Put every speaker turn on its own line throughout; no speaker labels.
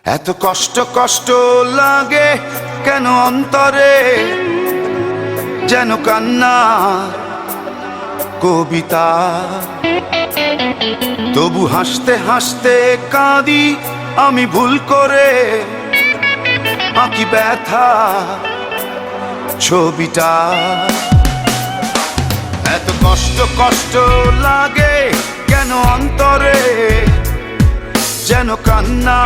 এত কষ্ট কষ্ট লাগে কেন অন্তরে, যেন কান্না কবিতা। তবু হাসতে হাসতে কাঁদি আমি ভুল করে, আঁকি ব্যথা ছবিটা। এত কষ্ট কষ্ট লাগে কেন অন্তরে, যেন কান্না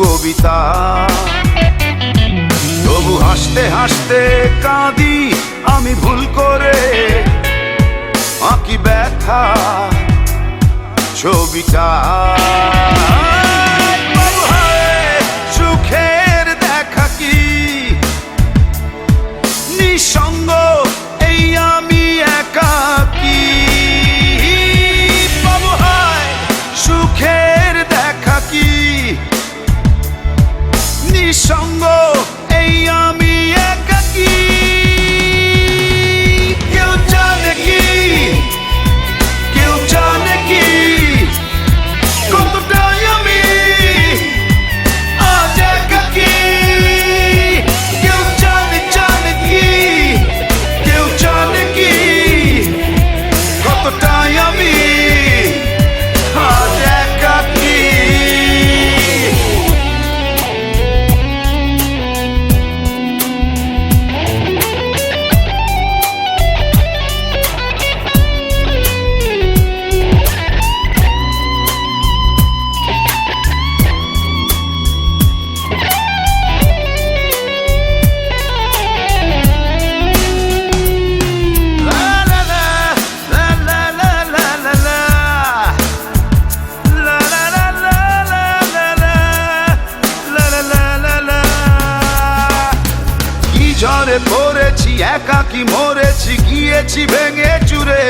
কবিতা। তবু হাসতে হাসতে কাঁদি আমি ভুল করে, আঁকি ব্যথা ছবিটা। সুখের দেখা কি নিঃসঙ্গ, এই আমি একাকী। বাবু হায় সুখের দেখা কি নিঃসঙ্গ, এই আমি একাকী। কেউ জানে কি, কেউ জানে কি কতটাই আমি আজ একাকী। কেউ জানে জানে কি, কেউ জানে কি কতটাই আমি আজ একাকী। ঝড়ে পড়েছি একাকী মরেছি, গিয়েছি ভেঙে চুরে।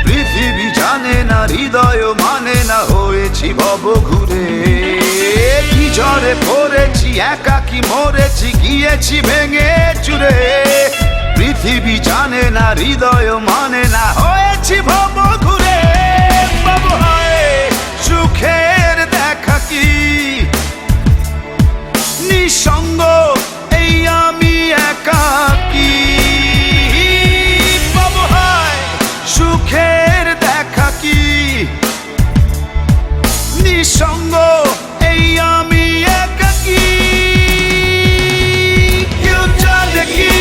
পৃথিবী জানে না, হৃদয় মানে না, হয়েছি ভব ঘুরে। কি ঝড়ে পড়েছি একাকী মরেছি, গিয়েছি ভেঙে চুরে। পৃথিবী জানে না, হৃদয় মানে না, হয়েছি ভব ঘুরে। বাবু হায় সুখের দেখা কি নিঃসঙ্গ, এই আমি একাকী। বাবু হায় সুখের দেখা কি নিঃসঙ্গ, এই আমি একাকী। কেউ জানে কি,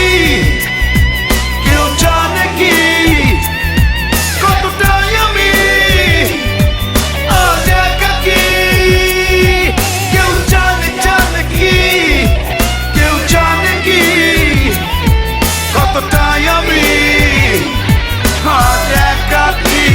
কেউ জানে কি কতটাই আমি আজ একাকী। কেউ জানে জানে কি, কেউ জানে কি কতটাই আমি আজ একাকী।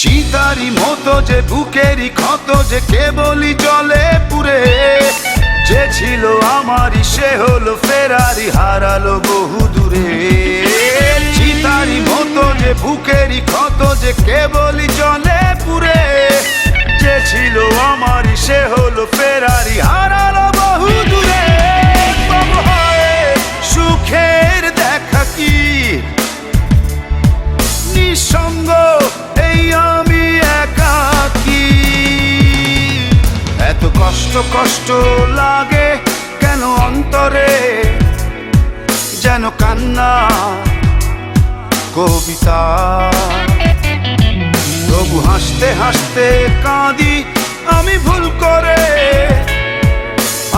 চিতারি মতো যে বুকেরই ক্ষত, যে কেবলই জলে পুরে। যে ছিল আমারই সে হলো ফেরারি, হারালো বহু দূরে। চিতারি মতো যে বুকেরই ক্ষত, যে কেবলই জলে পুরে। যে ছিল আমারই সে হলো ফেরারি, হারালো বহু দূরে। বাবু হায় সুখের দেখা কি নিঃসঙ্গ, এই আমি একাকী। এত কষ্ট কষ্ট লাগে কেন অন্তরে, যেন কান্না কবিতা। তবু হাসতে হাসতে কাঁদি আমি ভুল করে,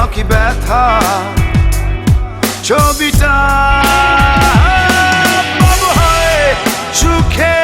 আঁকি ব্যথা ছবিটা। বাবু হায় সুখে